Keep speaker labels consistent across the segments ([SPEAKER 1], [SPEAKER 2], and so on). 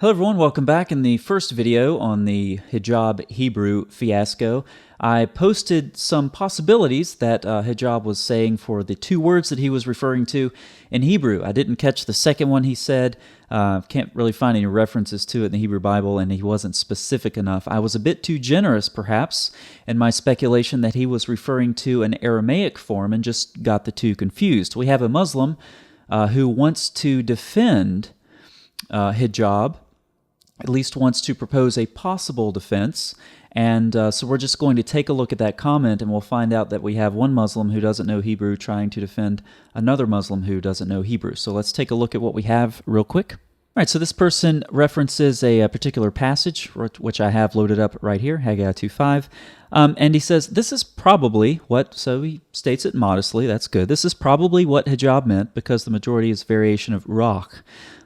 [SPEAKER 1] Hello everyone, welcome back. In the first video on the Hijab Hebrew fiasco, I posted some possibilities that Hijab was saying for the two words that he was referring to in Hebrew. I didn't catch the second one he said. Can't really find any references to it in the Hebrew Bible, and he wasn't specific enough. I was a bit too generous, perhaps, in my speculation that he was referring to an Aramaic form and just got the two confused. We have a Muslim who wants to defend hijab, at least wants to propose a possible defense, and so we're just going to take a look at that comment, and we'll find out that we have one Muslim who doesn't know Hebrew trying to defend another Muslim who doesn't know Hebrew. So let's take a look at what we have real quick. All right, so this person references a particular passage, which I have loaded up right here, Haggai 2:5, and he says, this is probably what, so he states it modestly, that's good, this is probably what hijab meant, because the majority is variation of ruah.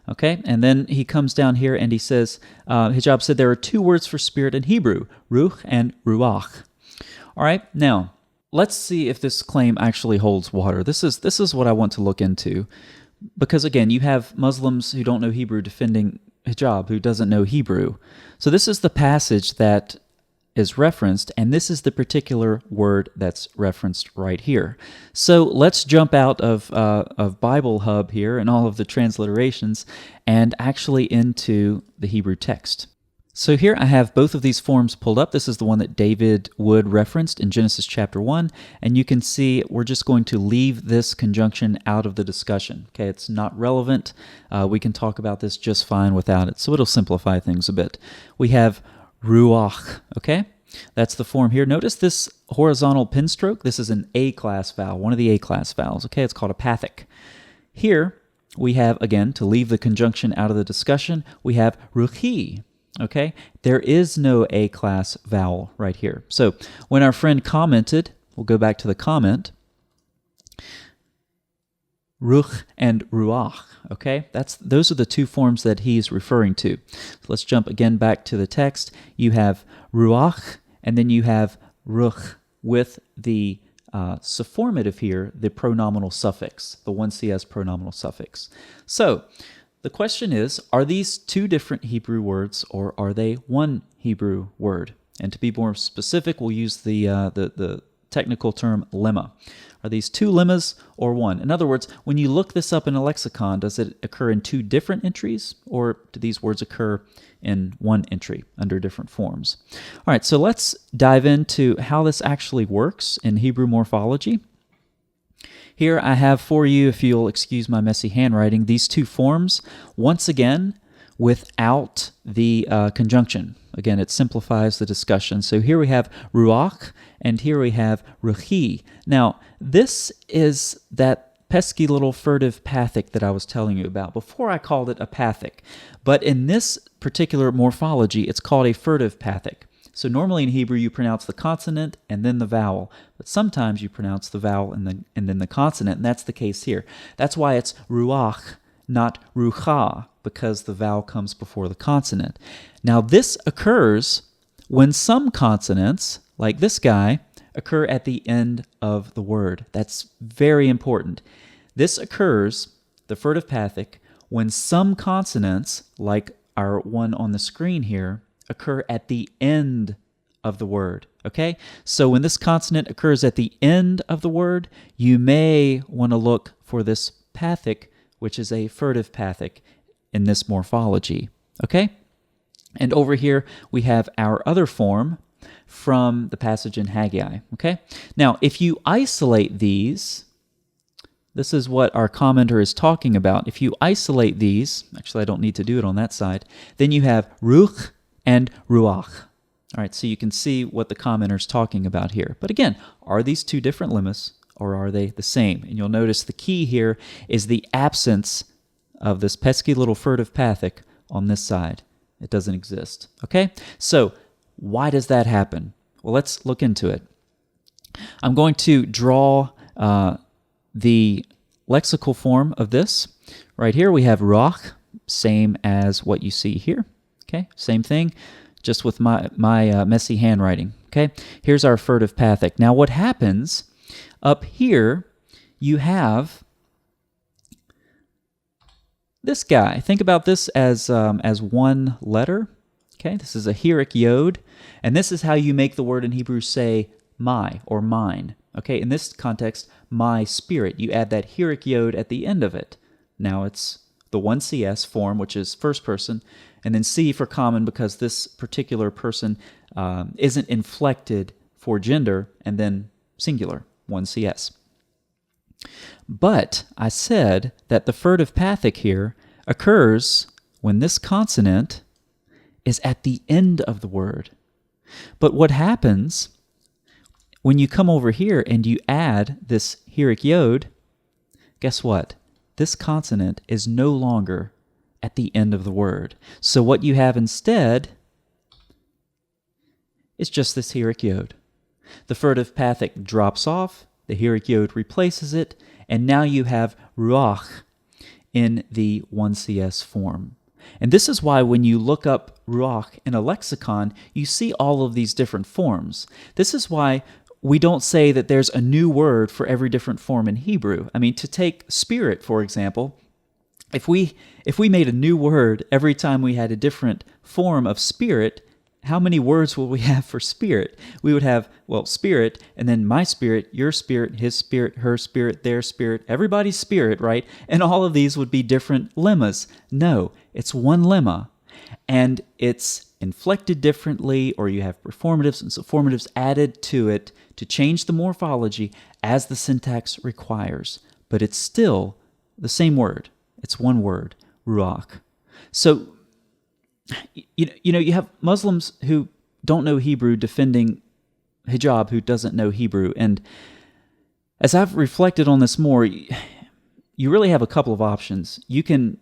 [SPEAKER 1] Okay, and then he comes down here and he says, Hijab said there are two words for spirit in Hebrew, ruh and ruach. All right, now, let's see if this claim actually holds water. This is what I want to look into, because again, you have Muslims who don't know Hebrew defending hijab, who doesn't know Hebrew. So this is the passage that is referenced, and this is the particular word that's referenced right here. So let's jump out of Bible Hub here and all of the transliterations and actually into the Hebrew text. So here I have both of these forms pulled up. This is the one that David Wood referenced in Genesis chapter 1, and you can see we're just going to leave this conjunction out of the discussion. Okay, it's not relevant. We can talk about this just fine without it, so it'll simplify things a bit. We have ruach, okay? That's the form here. Notice this horizontal pen stroke. This is an A-class vowel, one of the A-class vowels, okay? It's called a Pathak. Here we have, again, to leave the conjunction out of the discussion, we have ruhi, okay? There is no A-class vowel right here. So when our friend commented, we'll go back to the comment, ruch and ruach, okay? Those are the two forms that he's referring to. So let's jump again back to the text. You have ruach, and then you have ruch with the sufformative here, the pronominal suffix, the 1cs pronominal suffix. So the question is, are these two different Hebrew words, or are they one Hebrew word? And to be more specific, we'll use the technical term lemma. Are these two lemmas or one? In other words, when you look this up in a lexicon, does it occur in two different entries, or do these words occur in one entry under different forms? All right, so let's dive into how this actually works in Hebrew morphology. Here I have for you, if you'll excuse my messy handwriting, these two forms, once again, without the conjunction. Again, it simplifies the discussion. So here we have ruach, and here we have ruhi. Now, this is that pesky little furtive Pathak that I was telling you about. Before I called it a Pathak, but in this particular morphology, it's called a furtive Pathak. So normally in Hebrew, you pronounce the consonant and then the vowel, but sometimes you pronounce the vowel and then the consonant, and that's the case here. That's why it's ruach, not rucha, because the vowel comes before the consonant. Now this occurs when some consonants, like this guy, occur at the end of the word. That's very important. This occurs, the furtive Pathak, when some consonants, like our one on the screen here, occur at the end of the word, okay? So when this consonant occurs at the end of the word, you may want to look for this Pathak, which is a furtive Pathak in this morphology, okay? And over here, we have our other form from the passage in Haggai, okay? Now, if you isolate these, this is what our commenter is talking about. If you isolate these, actually I don't need to do it on that side, then you have ruch and ruach. All right, so you can see what the commenter is talking about here. But again, are these two different lemmas, or are they the same? And you'll notice the key here is the absence of this pesky little furtive Pathak on this side. It doesn't exist, okay? So why does that happen? Well, let's look into it. I'm going to draw the lexical form of this. Right here we have ruach, same as what you see here, okay? Same thing, just with my messy handwriting, okay? Here's our furtive Pathak. Now what happens up here, you have This guy, think about this as one letter. Okay, this is a hirik yod, and this is how you make the word in Hebrew say my or mine. Okay, in this context, my spirit. You add that hirik yod at the end of it. Now it's the 1CS form, which is first person, and then C for common because this particular person isn't inflected for gender, and then singular, 1CS. But I said that the furtive Pathak here occurs when this consonant is at the end of the word. But what happens when you come over here and you add this hirik yod, guess what? This consonant is no longer at the end of the word. So what you have instead is just this hirik yod. The furtive Pathak drops off, the hirik yod replaces it, and now you have ruah in the 1CS form. And this is why when you look up ruah in a lexicon, you see all of these different forms. This is why we don't say that there's a new word for every different form in Hebrew. I mean, to take spirit, for example, if we made a new word every time we had a different form of spirit, how many words will we have for spirit? We would have, well, spirit, and then my spirit, your spirit, his spirit, her spirit, their spirit, everybody's spirit, right? And all of these would be different lemmas. No, it's one lemma, and it's inflected differently, or you have performatives and suffirmatives added to it to change the morphology as the syntax requires. But it's still the same word. It's one word, ruach. So, you have Muslims who don't know Hebrew defending Hijab who doesn't know Hebrew. And as I've reflected on this more, you really have a couple of options. You can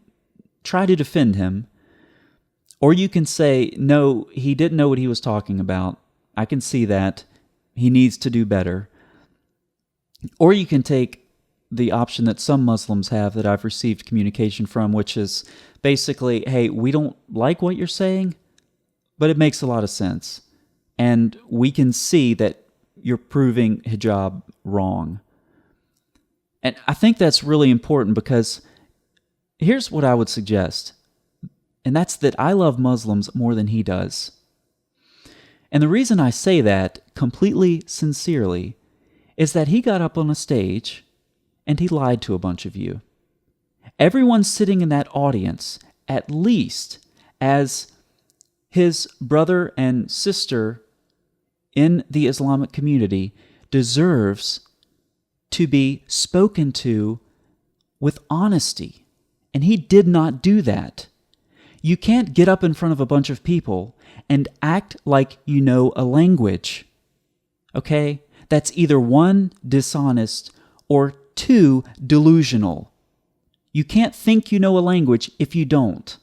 [SPEAKER 1] try to defend him, or you can say, no, he didn't know what he was talking about. I can see that. He needs to do better. Or you can take the option that some Muslims have that I've received communication from, which is basically, hey, we don't like what you're saying, but it makes a lot of sense. And we can see that you're proving hijab wrong. And I think that's really important because here's what I would suggest, and that's that I love Muslims more than he does. And the reason I say that completely sincerely is that he got up on a stage and he lied to a bunch of you. Everyone sitting in that audience, at least as his brother and sister in the Islamic community, deserves to be spoken to with honesty. And he did not do that. You can't get up in front of a bunch of people and act like you know a language. Okay? That's either one, dishonest, or two, delusional. You can't think you know a language if you don't.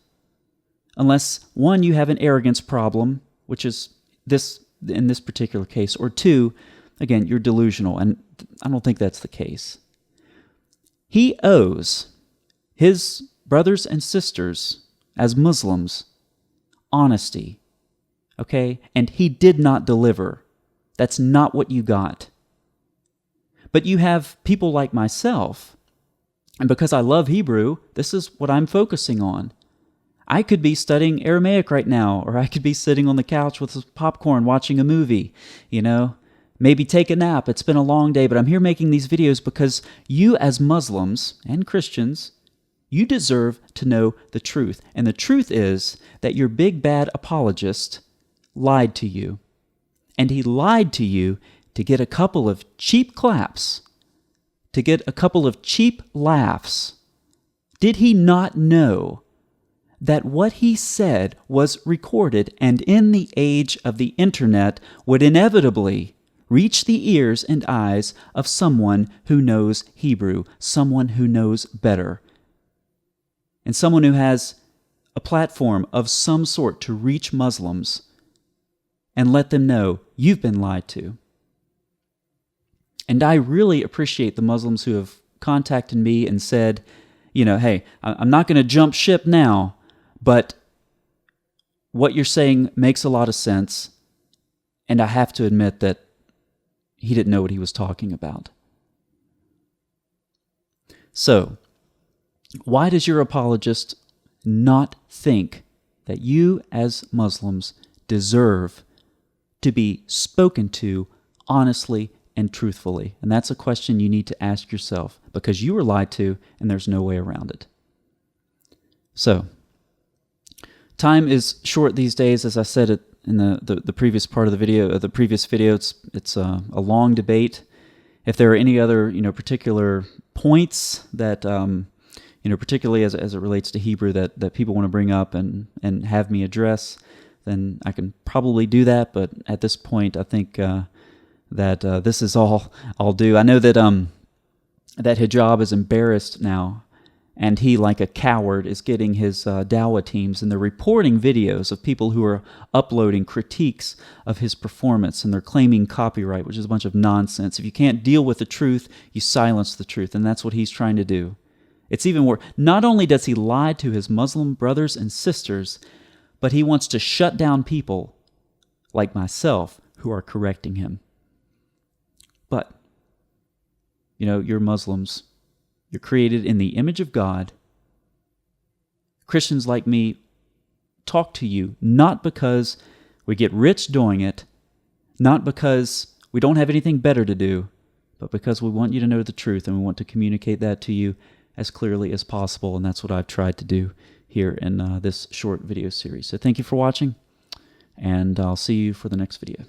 [SPEAKER 1] Unless, one, you have an arrogance problem, which is this in this particular case, or two, again, you're delusional, and I don't think that's the case. He owes his brothers and sisters as Muslims honesty, okay? And he did not deliver. That's not what you got. But you have people like myself, and because I love Hebrew, this is what I'm focusing on. I could be studying Aramaic right now, or I could be sitting on the couch with some popcorn watching a movie, maybe take a nap. It's been a long day, but I'm here making these videos because you as Muslims and Christians, you deserve to know the truth. And the truth is that your big bad apologist lied to you. And he lied to you to get a couple of cheap claps, to get a couple of cheap laughs. Did he not know that what he said was recorded and in the age of the internet would inevitably reach the ears and eyes of someone who knows Hebrew, someone who knows better, and someone who has a platform of some sort to reach Muslims and let them know you've been lied to? And I really appreciate the Muslims who have contacted me and said, hey, I'm not going to jump ship now, but what you're saying makes a lot of sense, and I have to admit that he didn't know what he was talking about. So, Why does your apologist not think that you as Muslims deserve to be spoken to honestly and truthfully? And that's a question you need to ask yourself, because you were lied to and there's no way around it. So, time is short these days, as I said it in the previous part of the video. The previous video, it's a long debate. If there are any other particular points that particularly as it relates to Hebrew that people want to bring up and have me address, then I can probably do that. But at this point, I think that this is all I'll do. I know that that Hijab is embarrassed now, and he, like a coward, is getting his dawah teams, and they're reporting videos of people who are uploading critiques of his performance, and they're claiming copyright, which is a bunch of nonsense. If you can't deal with the truth, you silence the truth, and that's what he's trying to do. It's even worse. Not only does he lie to his Muslim brothers and sisters, but he wants to shut down people like myself who are correcting him. But, you're Muslims. You're created in the image of God. Christians like me talk to you not because we get rich doing it, not because we don't have anything better to do, but because we want you to know the truth and we want to communicate that to you as clearly as possible, and that's what I've tried to do here in this short video series. So thank you for watching, and I'll see you for the next video.